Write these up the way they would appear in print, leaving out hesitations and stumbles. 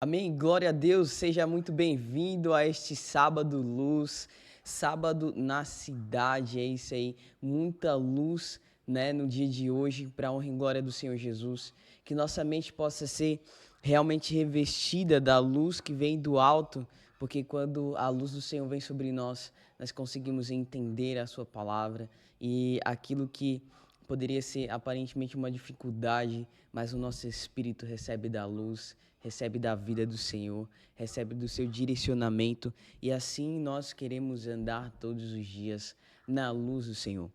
Amém. Glória a Deus. Seja muito bem-vindo a este sábado luz, sábado na cidade. É isso aí. Muita luz, né, no dia de hoje, para a honra e glória do Senhor Jesus. Que nossa mente possa ser realmente revestida da luz que vem do alto, porque quando a luz do Senhor vem sobre nós, nós conseguimos entender a sua palavra e aquilo que poderia ser aparentemente uma dificuldade, mas o nosso espírito recebe da luz, recebe da vida do Senhor, recebe do seu direcionamento e assim nós queremos andar todos os dias na luz do Senhor.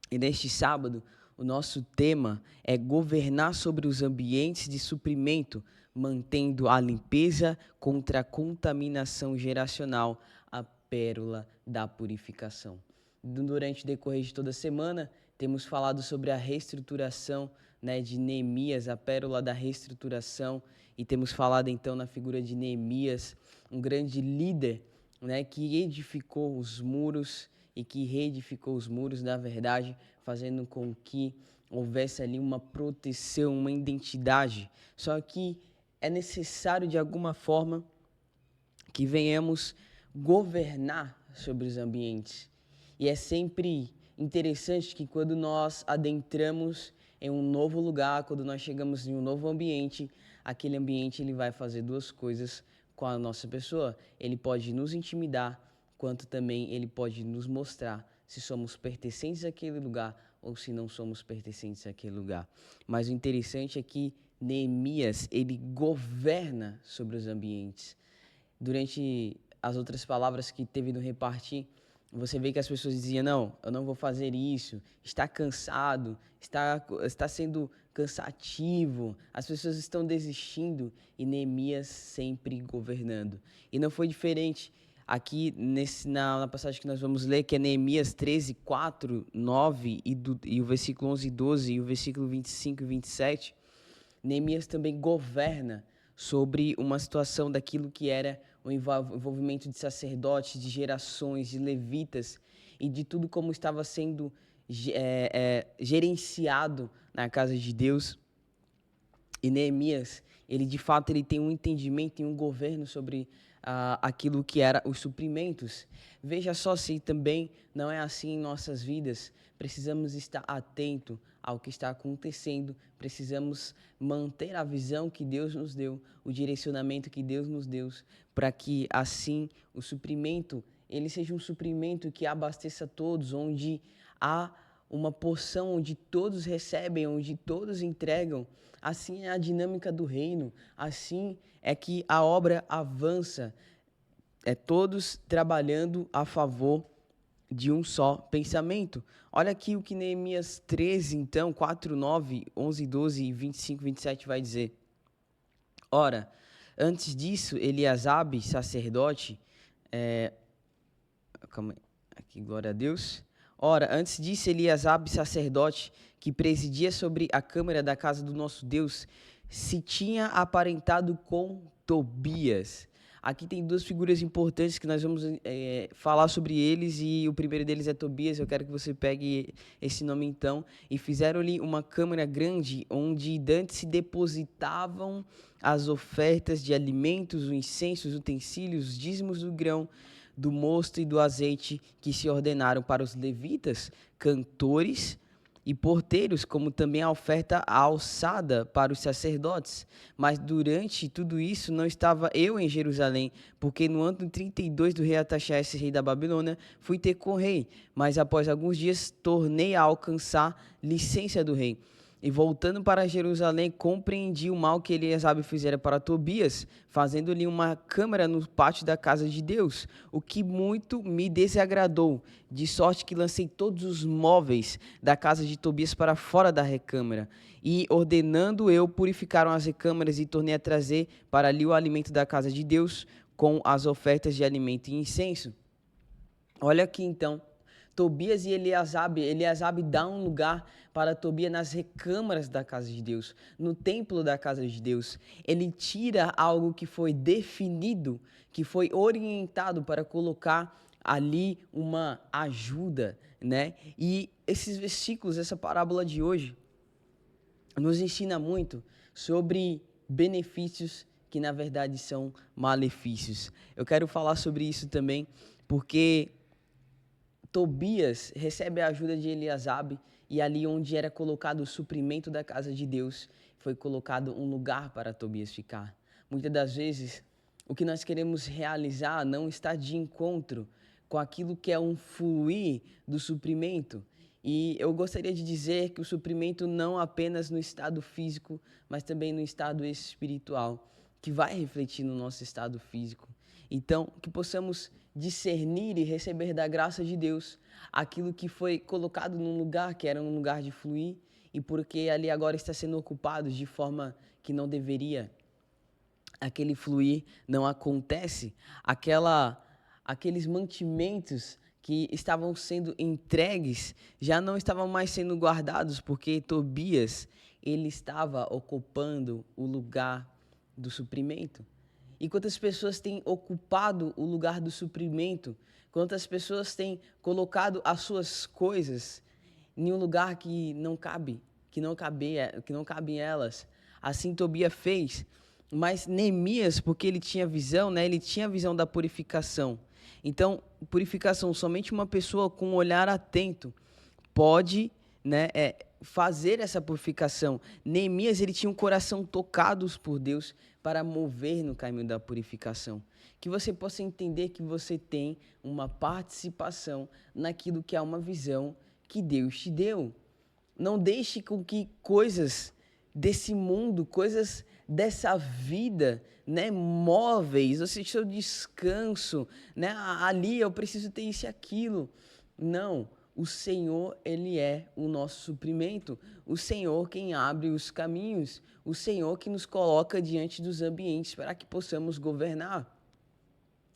E neste sábado, o nosso tema é governar sobre os ambientes de suprimento, mantendo a limpeza contra a contaminação geracional, a pérola da purificação. Durante o decorrer de toda a semana, temos falado sobre a reestruturação, né, de Neemias, a pérola da reestruturação, e temos falado então na figura de Neemias, um grande líder, né, que edificou os muros e que reedificou os muros, na verdade, fazendo com que houvesse ali uma proteção, uma identidade. Só que é necessário, de alguma forma, que venhamos governar sobre os ambientes. E é sempre interessante que quando nós adentramos em um novo lugar, quando nós chegamos em um novo ambiente, aquele ambiente ele vai fazer duas coisas com a nossa pessoa. Ele pode nos intimidar, quanto também ele pode nos mostrar se somos pertencentes àquele lugar ou se não somos pertencentes àquele lugar. Mas o interessante é que Neemias, ele governa sobre os ambientes. Durante as outras palavras que teve no repartir, você vê que as pessoas diziam, não, eu não vou fazer isso, está cansado, está sendo cansativo, as pessoas estão desistindo e Neemias sempre governando. E não foi diferente aqui na passagem que nós vamos ler, que é Neemias 13, 4, 9 e o versículo 11 e 12 e o versículo 25 e 27, Neemias também governa sobre uma situação daquilo que era o envolvimento de sacerdotes, de gerações, de levitas e de tudo como estava sendo gerenciado na casa de Deus. E Neemias, ele de fato ele tem um entendimento e um governo sobre aquilo que era os suprimentos. Veja só se também não é assim em nossas vidas. Precisamos estar atento ao que está acontecendo. Precisamos manter a visão que Deus nos deu, o direcionamento que Deus nos deu, para que assim o suprimento, ele seja um suprimento que abasteça todos, onde há uma porção onde todos recebem, onde todos entregam. Assim é a dinâmica do reino, assim é que a obra avança, é todos trabalhando a favor de um só pensamento. Olha aqui o que Neemias 13, então, 4, 9, 11, 12 e 25, 27 vai dizer. Ora, antes disso, Eliasabe, sacerdote, calma aí, aqui, glória a Deus. Ora, antes disso, Eliasabe, sacerdote, que presidia sobre a câmara da casa do nosso Deus, se tinha aparentado com Tobias. Aqui tem duas figuras importantes que nós vamos falar sobre eles, e o primeiro deles é Tobias. Eu quero que você pegue esse nome então. E fizeram-lhe uma câmara grande, onde dantes se depositavam as ofertas de alimentos, o incenso, os utensílios, os dízimos do grão, do mosto e do azeite que se ordenaram para os levitas, cantores e porteiros, como também a oferta alçada para os sacerdotes. Mas durante tudo isso não estava eu em Jerusalém, porque no ano 32 do rei Artaxerxes, rei da Babilônia, fui ter com o rei, mas após alguns dias tornei a alcançar licença do rei. E voltando para Jerusalém, compreendi o mal que Eliasabe fizera para Tobias, fazendo-lhe uma câmara no pátio da casa de Deus, o que muito me desagradou, de sorte que lancei todos os móveis da casa de Tobias para fora da recâmara. E, ordenando eu, purificaram as recâmaras e tornei a trazer para ali o alimento da casa de Deus, com as ofertas de alimento e incenso. Olha aqui então, Tobias e Eliasabe dá um lugar para Tobias nas recâmaras da casa de Deus, no templo da casa de Deus. Ele tira algo que foi definido, que foi orientado para colocar ali uma ajuda, né? E esses versículos, essa parábola de hoje, nos ensina muito sobre benefícios que na verdade são malefícios. Eu quero falar sobre isso também, porque Tobias recebe a ajuda de Eliasabe e ali onde era colocado o suprimento da casa de Deus, foi colocado um lugar para Tobias ficar. Muitas das vezes, o que nós queremos realizar não está de encontro com aquilo que é um fluir do suprimento. E eu gostaria de dizer que o suprimento não apenas no estado físico, mas também no estado espiritual, que vai refletir no nosso estado físico. Então, que possamos discernir e receber da graça de Deus aquilo que foi colocado num lugar que era um lugar de fluir e porque ali agora está sendo ocupado de forma que não deveria. Aquele fluir não acontece, aqueles mantimentos que estavam sendo entregues já não estavam mais sendo guardados, porque Tobias, ele estava ocupando o lugar do suprimento. E quantas pessoas têm ocupado o lugar do suprimento? Quantas pessoas têm colocado as suas coisas em um lugar que não cabe, que não cabe em elas? Assim Tobias fez. Mas Neemias, porque ele tinha visão, né? Ele tinha a visão da purificação. Então, purificação, somente uma pessoa com um olhar atento pode, né, fazer essa purificação. Neemias, ele tinha um coração tocados por Deus para mover no caminho da purificação. Que você possa entender que você tem uma participação naquilo que é uma visão que Deus te deu. Não deixe com que coisas desse mundo, coisas dessa vida, né, móveis, ou seja, seu descanso, né, ali eu preciso ter isso e aquilo. Não, o Senhor, Ele é o nosso suprimento, o Senhor quem abre os caminhos, o Senhor que nos coloca diante dos ambientes para que possamos governar.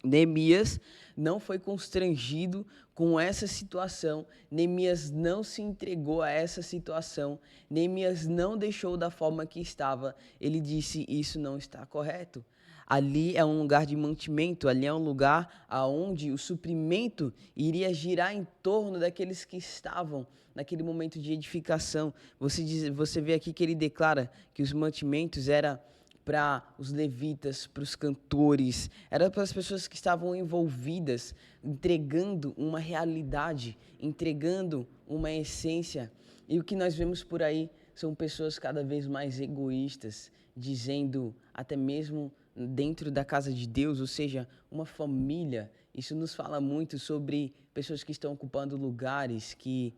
Neemias não foi constrangido com essa situação, Neemias não se entregou a essa situação, Neemias não deixou da forma que estava, ele disse, isso não está correto. Ali é um lugar de mantimento, ali é um lugar onde o suprimento iria girar em torno daqueles que estavam naquele momento de edificação. Você vê aqui que ele declara que os mantimentos eram para os levitas, para os cantores, era para as pessoas que estavam envolvidas, entregando uma realidade, entregando uma essência. E o que nós vemos por aí são pessoas cada vez mais egoístas, dizendo, até mesmo dentro da casa de Deus, ou seja, uma família. Isso nos fala muito sobre pessoas que estão ocupando lugares que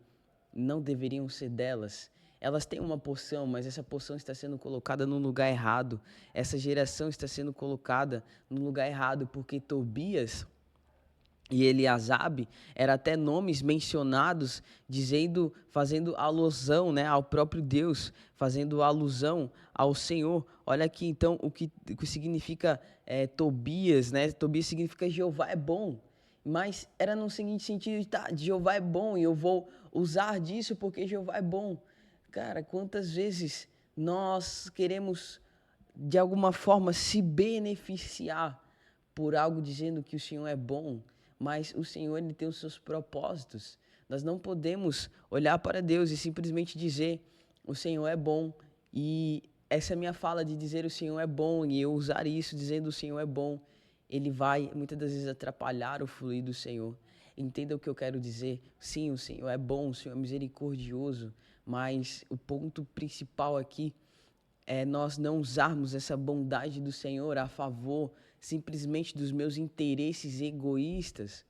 não deveriam ser delas. Elas têm uma porção, mas essa porção está sendo colocada no lugar errado. Essa geração está sendo colocada no lugar errado, porque Tobias e Eliasabe eram até nomes mencionados, fazendo alusão, né, ao próprio Deus, fazendo alusão ao Senhor. Olha aqui, então, o que significa Tobias, né? Tobias significa Jeová é bom. Mas era no seguinte sentido, tá, Jeová é bom e eu vou usar disso porque Jeová é bom. Cara, quantas vezes nós queremos, de alguma forma, se beneficiar por algo dizendo que o Senhor é bom, mas o Senhor, ele tem os seus propósitos. Nós não podemos olhar para Deus e simplesmente dizer o Senhor é bom. E essa é a minha fala de dizer o Senhor é bom e eu usar isso dizendo o Senhor é bom. Ele vai, muitas das vezes, atrapalhar o fluir do Senhor. Entenda o que eu quero dizer. Sim, o Senhor é bom, o Senhor é misericordioso, mas o ponto principal aqui é nós não usarmos essa bondade do Senhor a favor simplesmente dos meus interesses egoístas.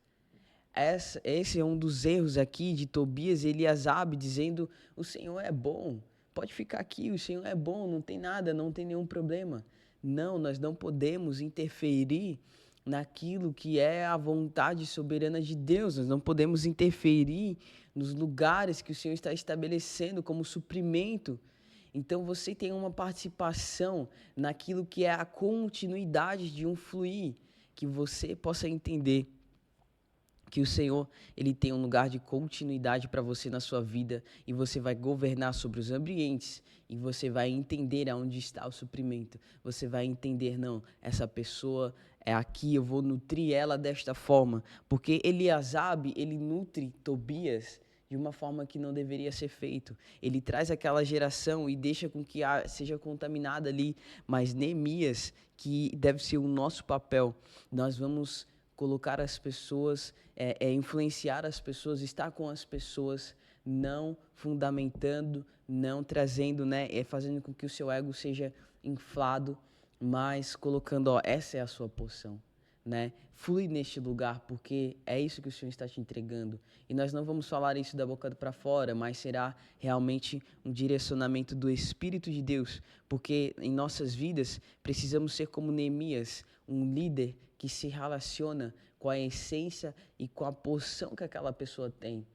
Esse é um dos erros aqui de Tobias e Eliasabe, dizendo o Senhor é bom, pode ficar aqui, o Senhor é bom, não tem nada, não tem nenhum problema. Não, nós não podemos interferir naquilo que é a vontade soberana de Deus. Nós não podemos interferir nos lugares que o Senhor está estabelecendo como suprimento. Então você tem uma participação naquilo que é a continuidade de um fluir, que você possa entender que o Senhor, ele tem um lugar de continuidade para você na sua vida e você vai governar sobre os ambientes e você vai entender aonde está o suprimento. Você vai entender, não, essa pessoa é aqui, eu vou nutrir ela desta forma. Porque Eliasabe, ele nutre Tobias de uma forma que não deveria ser feito. Ele traz aquela geração e deixa com que seja contaminada ali. Mas Neemias, que deve ser o nosso papel, nós vamos colocar as pessoas, influenciar as pessoas, estar com as pessoas, não fundamentando, não trazendo, né, fazendo com que o seu ego seja inflado, mas colocando, ó, essa é a sua porção, né? Flui neste lugar, porque é isso que o Senhor está te entregando. E nós não vamos falar isso da boca para fora, mas será realmente um direcionamento do Espírito de Deus, porque em nossas vidas precisamos ser como Neemias, um líder que se relaciona com a essência e com a porção que aquela pessoa tem.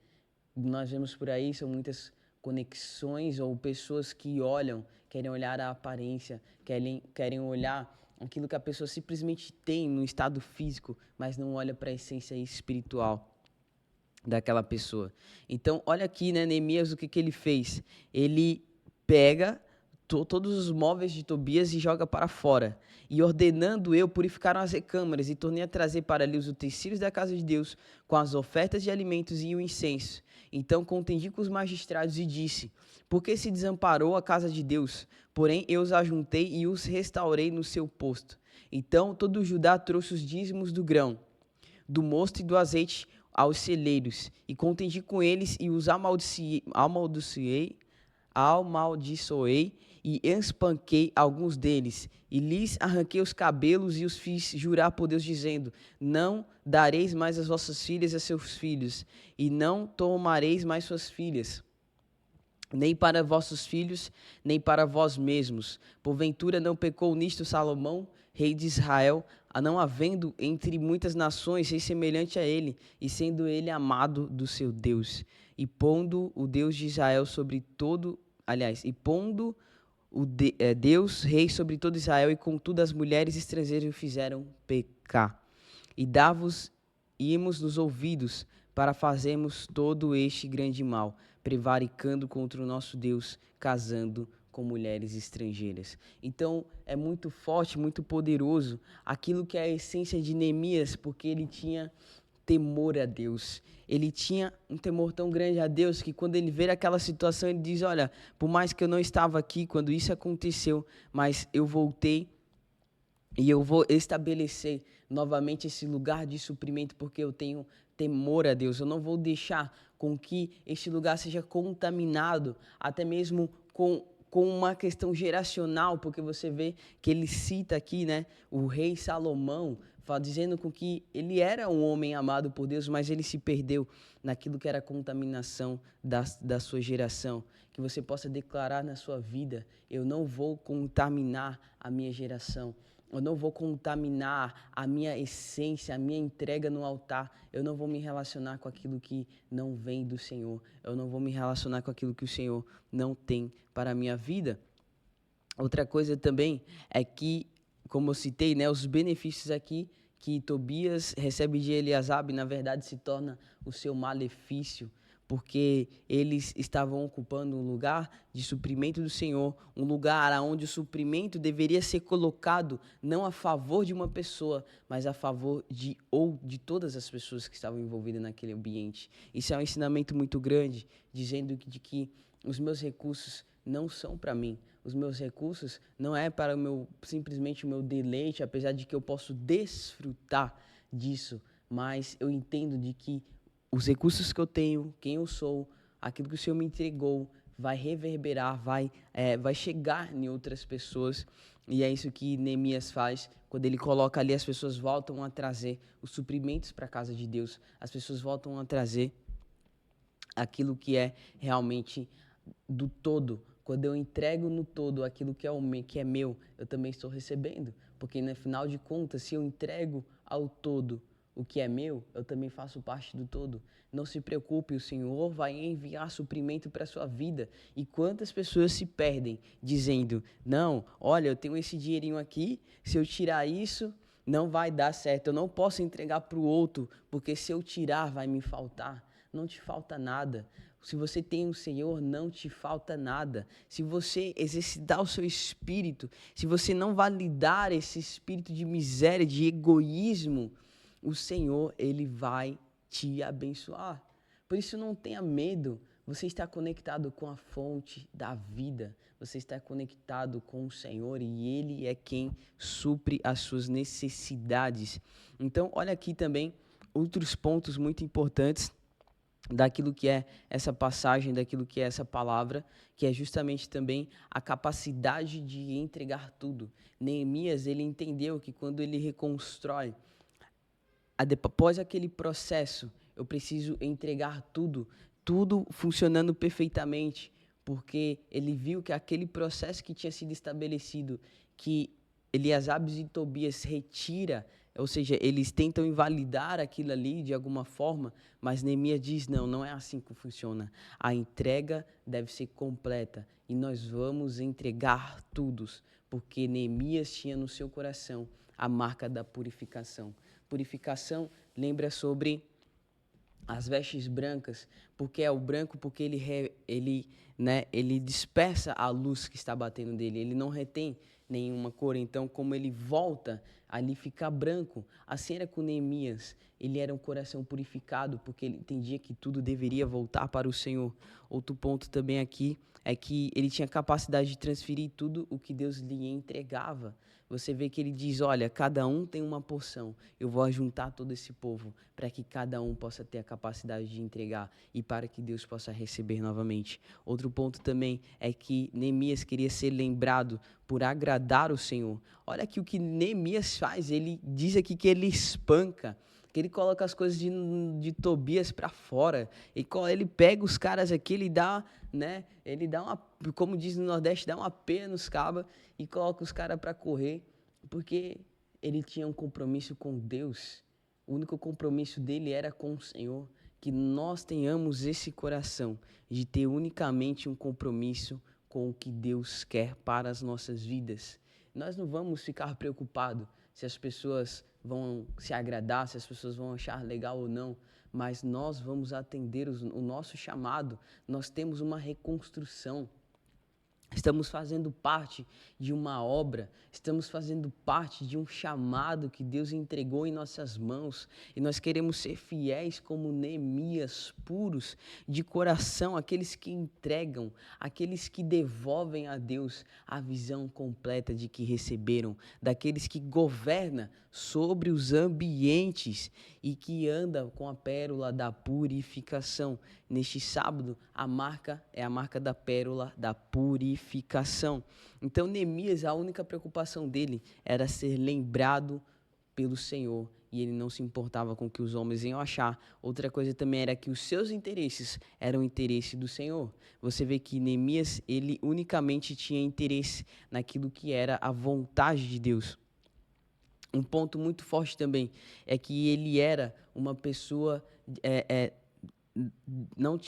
Nós vemos por aí, são muitas conexões ou pessoas que olham, querem olhar a aparência, querem olhar aquilo que a pessoa simplesmente tem no estado físico, mas não olha para a essência espiritual daquela pessoa. Então, olha aqui, né, Neemias, o que ele fez? Ele pega todos os móveis de Tobias e joga para fora. E ordenando eu, purificaram as recâmaras e tornei a trazer para ali os utensílios da casa de Deus, com as ofertas de alimentos e o incenso. Então contendi com os magistrados e disse: por que se desamparou a casa de Deus? Porém eu os ajuntei e os restaurei no seu posto. Então todo Judá trouxe os dízimos do grão, do mosto e do azeite aos celeiros, e contendi com eles e os amaldiçoei e espanquei alguns deles, e lhes arranquei os cabelos e os fiz jurar por Deus, dizendo: não dareis mais as vossas filhas a seus filhos, e não tomareis mais suas filhas, nem para vossos filhos, nem para vós mesmos. Porventura não pecou nisto Salomão, rei de Israel, a não havendo entre muitas nações rei semelhante a ele, e sendo ele amado do seu Deus, e pondo o Deus de Israel sobre todo, Deus, rei sobre todo Israel, e contudo as mulheres estrangeiras o fizeram pecar. E dá-vos-íamos nos ouvidos para fazermos todo este grande mal, prevaricando contra o nosso Deus, casando com mulheres estrangeiras. Então, é muito forte, muito poderoso aquilo que é a essência de Neemias, porque ele tinha temor a Deus. Ele tinha um temor tão grande a Deus que quando ele vê aquela situação, ele diz: olha, por mais que eu não estava aqui quando isso aconteceu, mas eu voltei e eu vou estabelecer novamente esse lugar de suprimento, porque eu tenho temor a Deus. Eu não vou deixar com que este lugar seja contaminado, até mesmo com uma questão geracional, porque você vê que ele cita aqui, né, o rei Salomão, dizendo com que ele era um homem amado por Deus, mas ele se perdeu naquilo que era a contaminação da sua geração. Que você possa declarar na sua vida: eu não vou contaminar a minha geração. Eu não vou contaminar a minha essência, a minha entrega no altar. Eu não vou me relacionar com aquilo que não vem do Senhor. Eu não vou me relacionar com aquilo que o Senhor não tem para a minha vida. Outra coisa também é que, como eu citei, né, os benefícios aqui que Tobias recebe de Eliasabe, na verdade, se torna o seu malefício, porque eles estavam ocupando um lugar de suprimento do Senhor, um lugar onde o suprimento deveria ser colocado não a favor de uma pessoa, mas a favor de todas as pessoas que estavam envolvidas naquele ambiente. Isso é um ensinamento muito grande, dizendo de que os meus recursos não são para mim. Os meus recursos não é para simplesmente o meu deleite, apesar de que eu posso desfrutar disso, mas eu entendo de que os recursos que eu tenho, quem eu sou, aquilo que o Senhor me entregou, vai reverberar, vai chegar em outras pessoas. E é isso que Neemias faz. Quando ele coloca ali, as pessoas voltam a trazer os suprimentos para a casa de Deus. As pessoas voltam a trazer aquilo que é realmente do todo. Quando eu entrego no todo aquilo que é meu, eu também estou recebendo. Porque, no final de contas, se eu entrego ao todo o que é meu, eu também faço parte do todo. Não se preocupe, o Senhor vai enviar suprimento para a sua vida. E quantas pessoas se perdem dizendo: não, olha, eu tenho esse dinheirinho aqui, se eu tirar isso, não vai dar certo. Eu não posso entregar para o outro, porque se eu tirar, vai me faltar. Não te falta nada. Se você tem o Senhor, não te falta nada. Se você exercitar o seu espírito, se você não validar esse espírito de miséria, de egoísmo, o Senhor, Ele vai te abençoar. Por isso não tenha medo, você está conectado com a fonte da vida, você está conectado com o Senhor e Ele é quem supre as suas necessidades. Então, olha aqui também outros pontos muito importantes daquilo que é essa passagem, daquilo que é essa palavra, que é justamente também a capacidade de entregar tudo. Neemias, ele entendeu que quando ele reconstrói, após aquele processo, eu preciso entregar tudo, tudo funcionando perfeitamente, porque ele viu que aquele processo que tinha sido estabelecido, que Eliasabes e Tobias retira, ou seja, eles tentam invalidar aquilo ali de alguma forma, mas Neemias diz, não, não é assim que funciona. A entrega deve ser completa e nós vamos entregar tudo, porque Neemias tinha no seu coração a marca da purificação. Purificação lembra sobre as vestes brancas, porque é o branco, porque ele dispersa a luz que está batendo dele, ele não retém nenhuma cor, então como ele volta, ali fica branco. Assim era com Neemias, ele era um coração purificado, porque ele entendia que tudo deveria voltar para o Senhor. Outro ponto também aqui é que ele tinha capacidade de transferir tudo o que Deus lhe entregava. Você vê que ele diz, olha, cada um tem uma porção, eu vou ajuntar todo esse povo para que cada um possa ter a capacidade de entregar e para que Deus possa receber novamente. Outro ponto também é que Neemias queria ser lembrado por agradar o Senhor. Olha aqui o que Neemias faz, ele diz aqui que ele espanca, que ele coloca as coisas de Tobias para fora, ele pega os caras aqui, ele dá uma, como diz no Nordeste, dá uma pena nos cabas e coloca os caras para correr, porque ele tinha um compromisso com Deus, o único compromisso dele era com o Senhor, que nós tenhamos esse coração de ter unicamente um compromisso com o que Deus quer para as nossas vidas. Nós não vamos ficar preocupados se as pessoas vão se agradar, se as pessoas vão achar legal ou não, mas nós vamos atender o nosso chamado, nós temos uma reconstrução. Estamos fazendo parte de uma obra, estamos fazendo parte de um chamado que Deus entregou em nossas mãos e nós queremos ser fiéis como Neemias, puros de coração, aqueles que entregam, aqueles que devolvem a Deus a visão completa de que receberam, daqueles que governam sobre os ambientes e que andam com a pérola da purificação. Neste sábado, a marca é a marca da pérola da purificação. Então, Neemias, a única preocupação dele era ser lembrado pelo Senhor e ele não se importava com o que os homens iam achar. Outra coisa também era que os seus interesses eram o interesse do Senhor. Você vê que Neemias, ele unicamente tinha interesse naquilo que era a vontade de Deus. Um ponto muito forte também é que ele era uma pessoa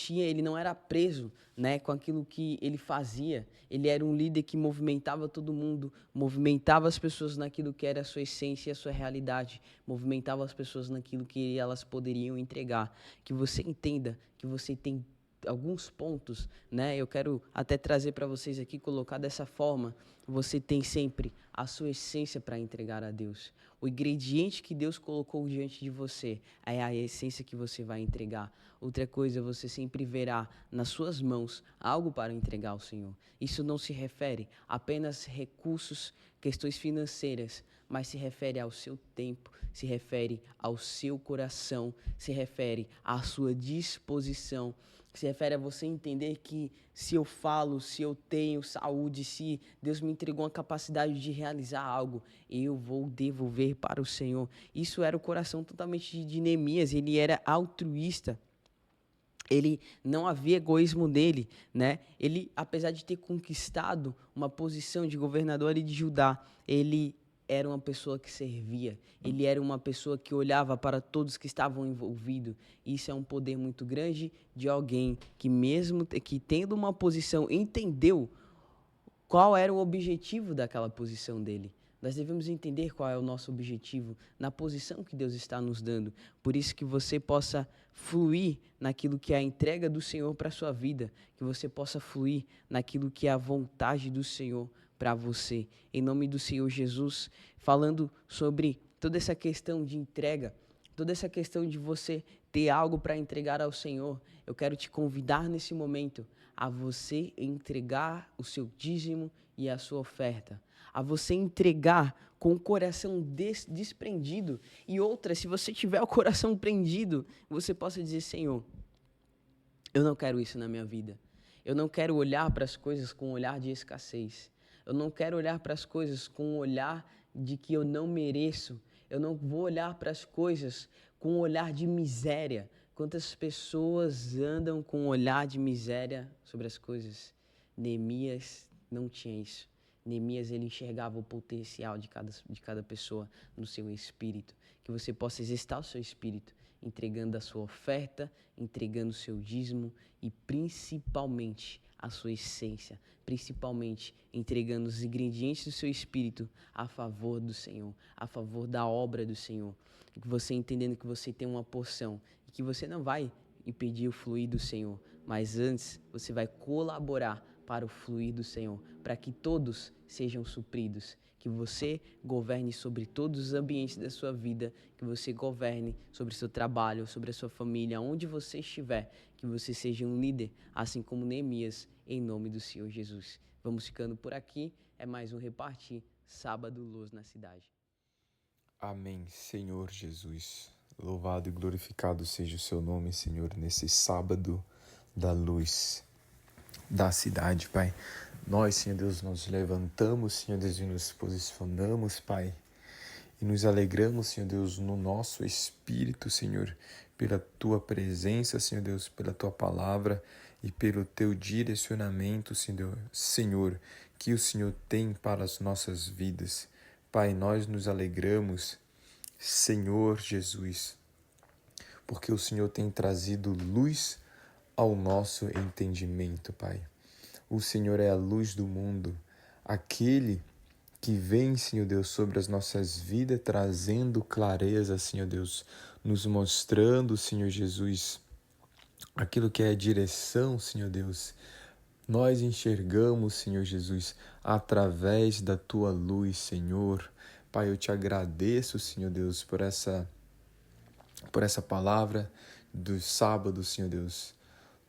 ele não era preso, né, com aquilo que ele fazia. Ele era um líder que movimentava todo mundo, movimentava as pessoas naquilo que era a sua essência e a sua realidade, movimentava as pessoas naquilo que elas poderiam entregar. Que você entenda que você tem alguns pontos, né? Eu quero até trazer para vocês aqui, colocar dessa forma, você tem sempre a sua essência para entregar a Deus. O ingrediente que Deus colocou diante de você é a essência que você vai entregar. Outra coisa, você sempre verá nas suas mãos algo para entregar ao Senhor. Isso não se refere apenas a recursos, questões financeiras, mas se refere ao seu tempo, se refere ao seu coração, se refere à sua disposição, se refere a você entender que se eu falo, se eu tenho saúde, se Deus me entregou a capacidade de realizar algo, eu vou devolver para o Senhor. Isso era o coração totalmente de Neemias, ele era altruísta. Ele não havia egoísmo nele, né? Ele, apesar de ter conquistado uma posição de governador de Judá, ele era uma pessoa que servia, ele era uma pessoa que olhava para todos que estavam envolvidos. Isso é um poder muito grande de alguém que mesmo que tendo uma posição, entendeu qual era o objetivo daquela posição dele. Nós devemos entender qual é o nosso objetivo na posição que Deus está nos dando. Por isso que você possa fluir naquilo que é a entrega do Senhor para a sua vida, que você possa fluir naquilo que é a vontade do Senhor para você. Em nome do Senhor Jesus, falando sobre toda essa questão de entrega, toda essa questão de você ter algo para entregar ao Senhor, eu quero te convidar nesse momento a você entregar o seu dízimo e a sua oferta, a você entregar com o coração desprendido. E outra, se você tiver o coração prendido, você possa dizer: Senhor, eu não quero isso na minha vida. Eu não quero olhar para as coisas com um olhar de escassez. Eu não quero olhar para as coisas com um olhar de que eu não mereço. Eu não vou olhar para as coisas com um olhar de miséria. Quantas pessoas andam com um olhar de miséria sobre as coisas? Neemias não tinha isso. Neemias, ele enxergava o potencial de cada pessoa no seu espírito. Que você possa exercitar o seu espírito, entregando a sua oferta, entregando o seu dízimo e principalmente a sua essência, principalmente entregando os ingredientes do seu espírito a favor do Senhor, a favor da obra do Senhor. E que você entendendo que você tem uma porção e que você não vai impedir o fluir do Senhor, mas antes você vai colaborar para o fluir do Senhor, para que todos sejam supridos, que você governe sobre todos os ambientes da sua vida, que você governe sobre o seu trabalho, sobre a sua família, onde você estiver, que você seja um líder, assim como Neemias, em nome do Senhor Jesus. Vamos ficando por aqui, é mais um Repartir, Sábado Luz na Cidade. Amém, Senhor Jesus. Louvado e glorificado seja o seu nome, Senhor, nesse sábado da luz da cidade, Pai. Nós, Senhor Deus, nos levantamos, Senhor Deus, e nos posicionamos, Pai, e nos alegramos, Senhor Deus, no nosso espírito, Senhor, pela Tua presença, Senhor Deus, pela Tua palavra e pelo Teu direcionamento, Senhor, que o Senhor tem para as nossas vidas. Pai, nós nos alegramos, Senhor Jesus, porque o Senhor tem trazido luz ao nosso entendimento, Pai. O Senhor é a luz do mundo, aquele que vem, Senhor Deus, sobre as nossas vidas, trazendo clareza, Senhor Deus, nos mostrando, Senhor Jesus, aquilo que é a direção, Senhor Deus. Nós enxergamos, Senhor Jesus, através da Tua luz, Senhor. Pai, eu te agradeço, Senhor Deus, por essa palavra do sábado, Senhor Deus,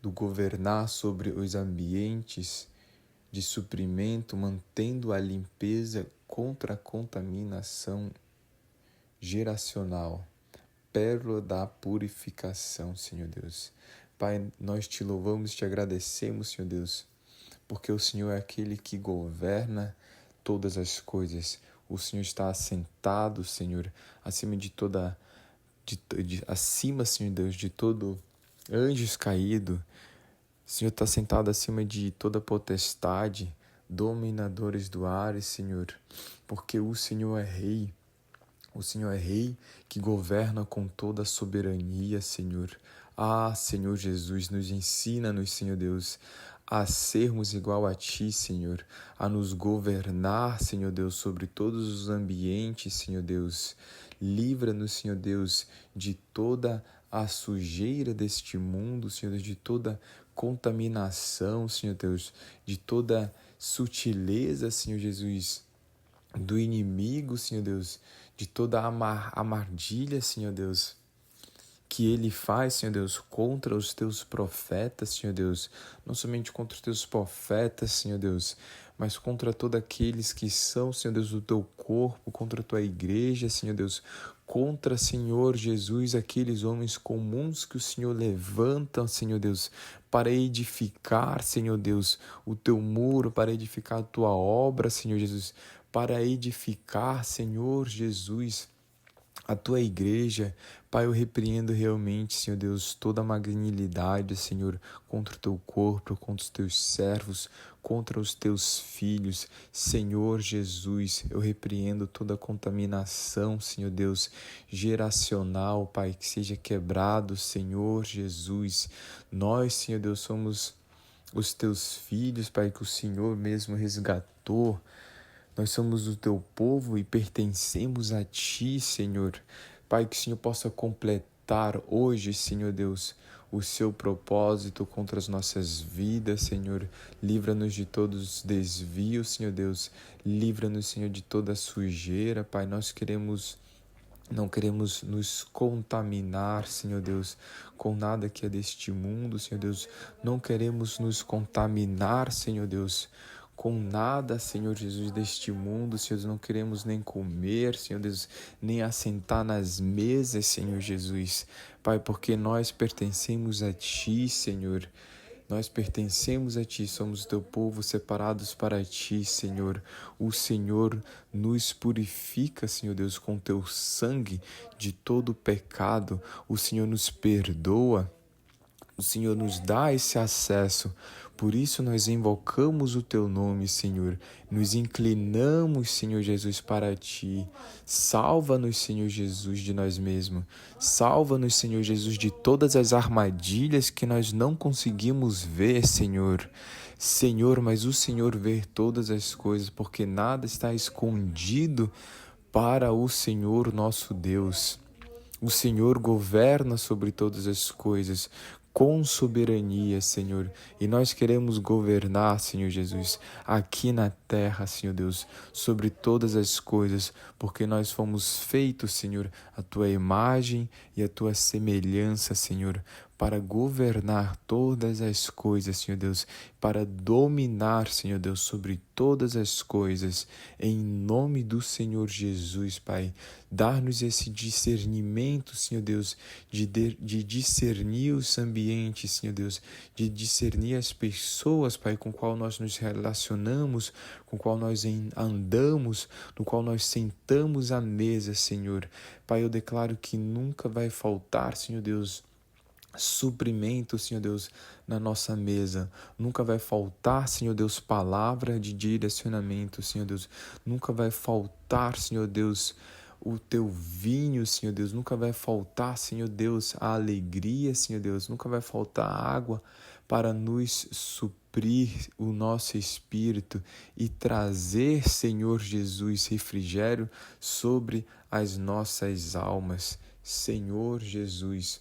do governar sobre os ambientes de suprimento, mantendo a limpeza contra a contaminação geracional, pérola da purificação, Senhor Deus. Pai, nós te louvamos e te agradecemos, Senhor Deus, porque o Senhor é aquele que governa todas as coisas. O Senhor está assentado, Senhor, acima de toda acima, Senhor Deus, de todo anjos caído. O Senhor está sentado acima de toda potestade, dominadores do ar, Senhor, porque o Senhor é Rei. O Senhor é Rei que governa com toda a soberania, Senhor. Ah, Senhor Jesus, nos ensina-nos, Senhor Deus, a sermos igual a Ti, Senhor, a nos governar, Senhor Deus, sobre todos os ambientes, Senhor Deus. Livra-nos, Senhor Deus, de toda a sujeira deste mundo, Senhor Deus, de toda contaminação, Senhor Deus, de toda sutileza, Senhor Jesus, do inimigo, Senhor Deus, de toda a armadilha, Senhor Deus, que ele faz, Senhor Deus, contra os teus profetas, Senhor Deus, não somente contra os teus profetas, Senhor Deus, mas contra todos aqueles que são, Senhor Deus, do teu corpo, contra a tua igreja, Senhor Deus, contra, Senhor Jesus, aqueles homens comuns que o Senhor levanta, Senhor Deus, para edificar, Senhor Deus, o teu muro, para edificar a tua obra, Senhor Jesus, para edificar, Senhor Jesus, a tua igreja. Pai, eu repreendo realmente, Senhor Deus, toda a magnanimidade, Senhor, contra o teu corpo, contra os teus servos, contra os teus filhos. Senhor Jesus, eu repreendo toda a contaminação, Senhor Deus, geracional, Pai, que seja quebrado, Senhor Jesus. Nós, Senhor Deus, somos os teus filhos, Pai, que o Senhor mesmo resgatou. Nós somos o teu povo e pertencemos a ti, Senhor. Pai, que o Senhor possa completar hoje, Senhor Deus, o seu propósito contra as nossas vidas, Senhor. Livra-nos de todos os desvios, Senhor Deus. Livra-nos, Senhor, de toda a sujeira, Pai. Nós queremos Não queremos nos contaminar, Senhor Deus, com nada que é deste mundo, Senhor Deus. Não queremos nos contaminar, Senhor Deus, com nada, Senhor Jesus, deste mundo, Senhor Deus. Não queremos nem comer, Senhor Deus, nem assentar nas mesas, Senhor Jesus. Pai, porque nós pertencemos a Ti, Senhor. Nós pertencemos a Ti, somos Teu povo, separados para Ti, Senhor. O Senhor nos purifica, Senhor Deus, com Teu sangue de todo pecado. O Senhor nos perdoa. O Senhor nos dá esse acesso. Por isso nós invocamos o Teu nome, Senhor. Nos inclinamos, Senhor Jesus, para Ti. Salva-nos, Senhor Jesus, de nós mesmos. Salva-nos, Senhor Jesus, de todas as armadilhas que nós não conseguimos ver, Senhor. Senhor, mas o Senhor vê todas as coisas, porque nada está escondido para o Senhor nosso Deus. O Senhor governa sobre todas as coisas, com soberania, Senhor. E nós queremos governar, Senhor Jesus, aqui na terra, Senhor Deus, sobre todas as coisas, porque nós fomos feitos, Senhor, a Tua imagem e a Tua semelhança, Senhor, para governar todas as coisas, Senhor Deus, para dominar, Senhor Deus, sobre todas as coisas, em nome do Senhor Jesus, Pai. Dar-nos esse discernimento, Senhor Deus, de discernir os ambientes, Senhor Deus, de discernir as pessoas, Pai, com qual nós nos relacionamos, com qual nós andamos, no qual nós sentamos à mesa, Senhor. Pai, eu declaro que nunca vai faltar, Senhor Deus, suprimento, Senhor Deus, na nossa mesa. Nunca vai faltar, Senhor Deus, palavra de direcionamento, Senhor Deus. Nunca vai faltar, Senhor Deus, o Teu vinho, Senhor Deus. Nunca vai faltar, Senhor Deus, a alegria, Senhor Deus. Nunca vai faltar água para nos suprir o nosso espírito e trazer, Senhor Jesus, refrigério sobre as nossas almas. Senhor Jesus,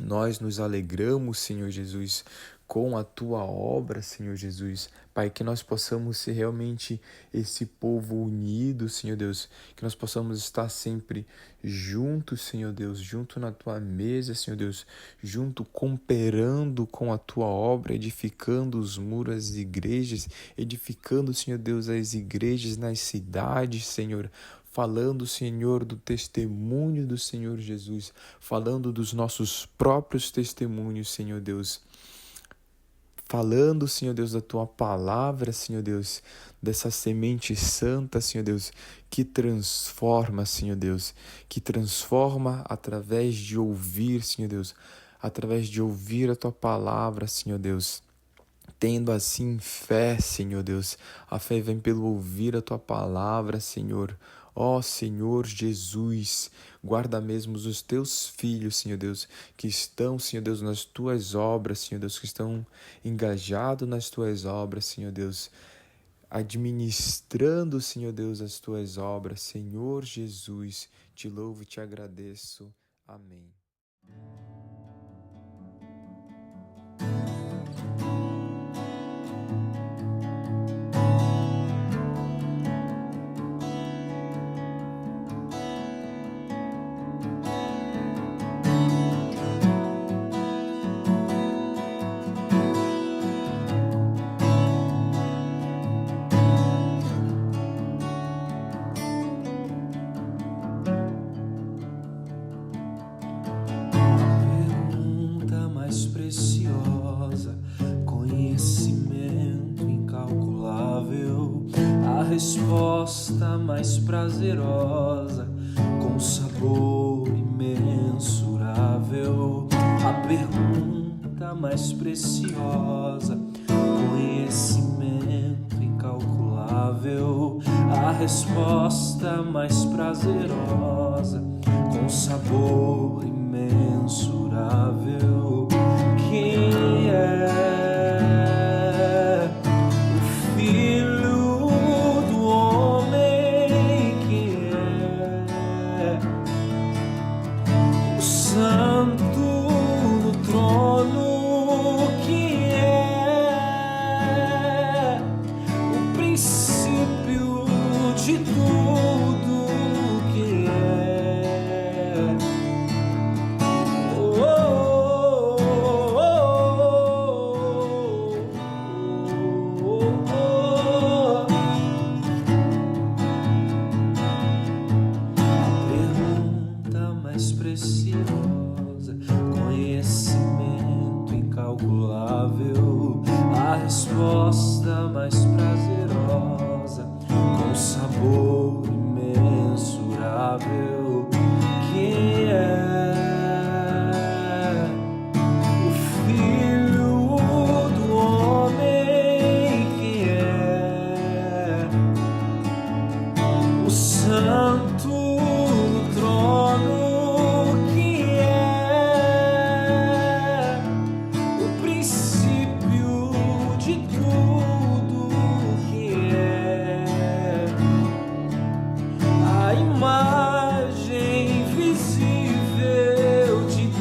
nós nos alegramos, Senhor Jesus, com a Tua obra, Senhor Jesus. Pai, que nós possamos ser realmente esse povo unido, Senhor Deus. Que nós possamos estar sempre juntos, Senhor Deus, junto na Tua mesa, Senhor Deus, junto cooperando com a Tua obra, edificando os muros das igrejas, edificando, Senhor Deus, as igrejas nas cidades, Senhor. Falando, Senhor, do testemunho do Senhor Jesus, falando dos nossos próprios testemunhos, Senhor Deus. Falando, Senhor Deus, da Tua palavra, Senhor Deus, dessa semente santa, Senhor Deus, que transforma, Senhor Deus, que transforma através de ouvir, Senhor Deus, através de ouvir a Tua palavra, Senhor Deus. Tendo assim fé, Senhor Deus, a fé vem pelo ouvir a Tua palavra, Senhor. Ó Senhor Jesus, guarda mesmo os Teus filhos, Senhor Deus, que estão, Senhor Deus, nas Tuas obras, Senhor Deus, que estão engajados nas Tuas obras, Senhor Deus, administrando, Senhor Deus, as Tuas obras. Senhor Jesus, te louvo e te agradeço. Amém. Resposta mais prazerosa, com sabor imensurável. A pergunta mais preciosa, conhecimento incalculável. A resposta mais prazerosa, com sabor imensurável. Quem é de tudo que é? incalculável, a resposta mais prazerosa, com sabor imensurável. Quem é o Filho do Homem? Quem é o Santo no trono? Quem é o princípio de tudo? Quem é a imagem visível de Deus?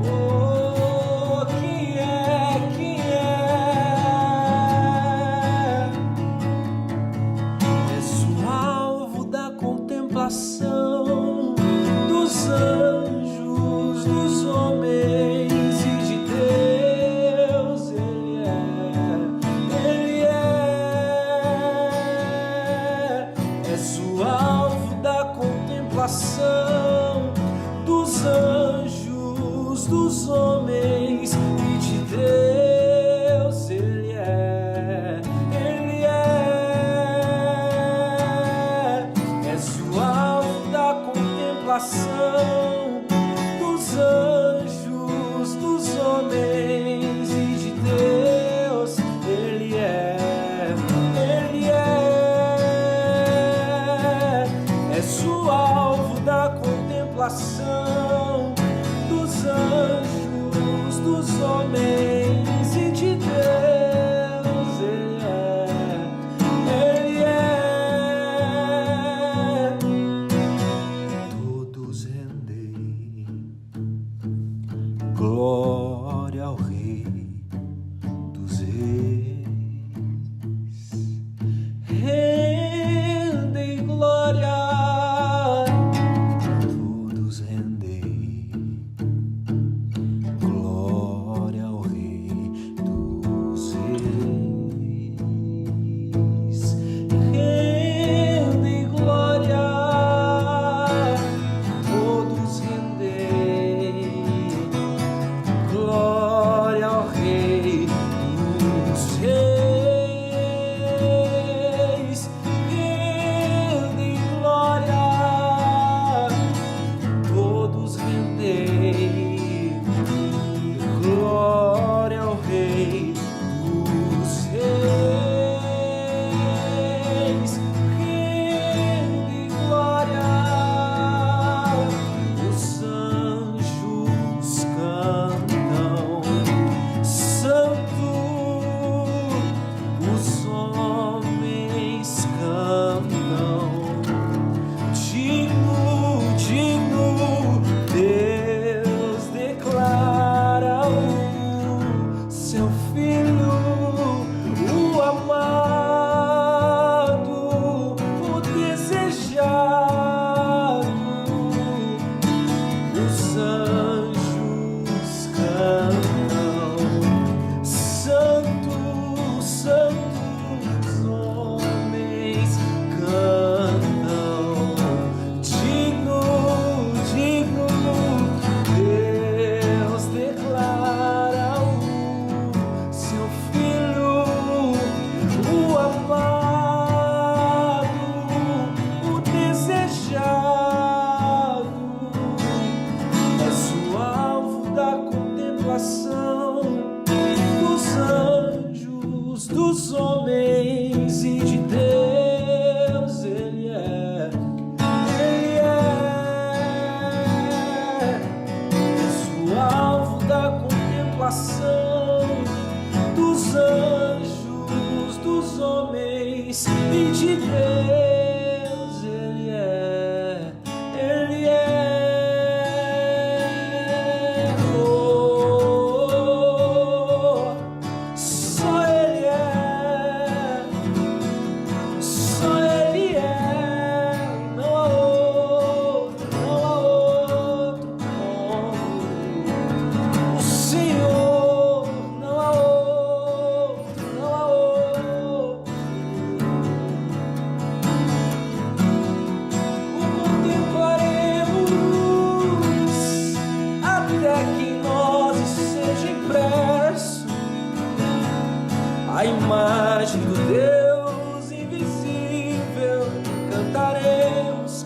Oh, quem é? Quem é? És o alvo da contemplação dos anjos, dos homens e de Deus. Ele é. És o alvo da contemplação dos anjos, dos homens e de Deus. Ele é. És o alvo da contemplação dos anjos, dos homens e de Deus. Ele é. És o alvo da contemplação dos anjos, dos homens e de Deus. Ele é. Todos rendei glória ao Rei dos Reis. Rendei glória. Todos rendei glória ao Rei dos Reis. Rendei glória. Todos rendei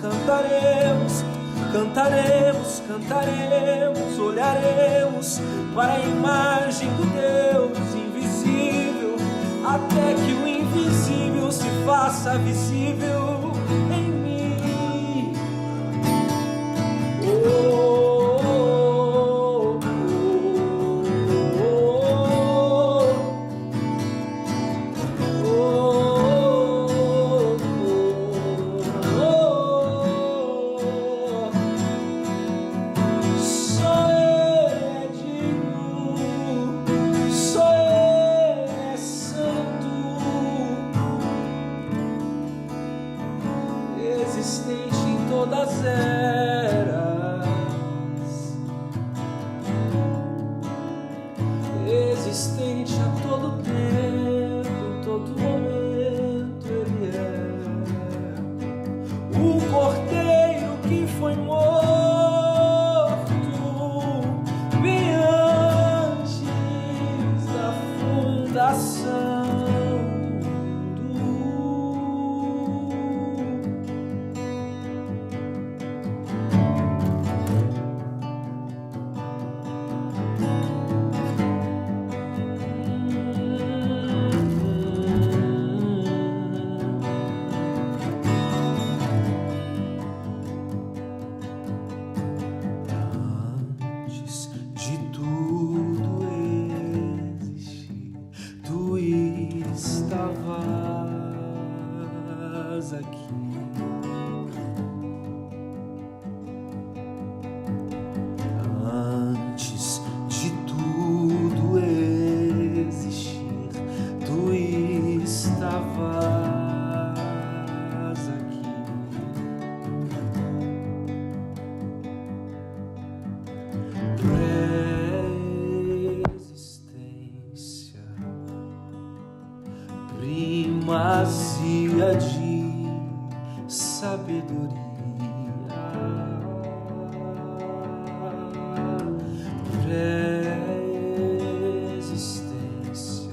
cantaremos, cantaremos, cantaremos, olharemos para a imagem do Deus invisível, até que o invisível se faça visível em mim. Existente em todas as eras, existente a todo tempo, em todo momento Ele é o Cordeiro que foi morto bem antes da fundação. Aqui antes de tudo existir, tu estavas aqui. Pré-existência, primazia de sabedoria, pré-existência,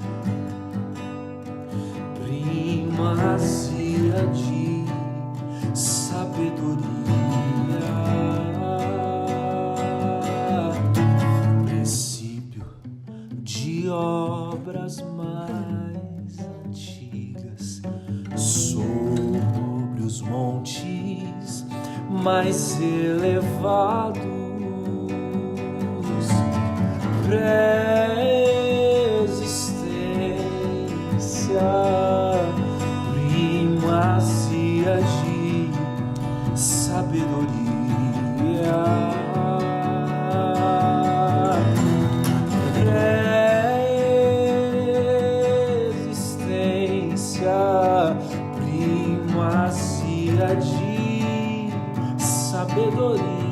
primazia de sabedoria, princípio de obras mais antigas, sobre os montes mais elevados, pré-existência, primazia de sabedoria, pré-existência, primazia de sabedoria.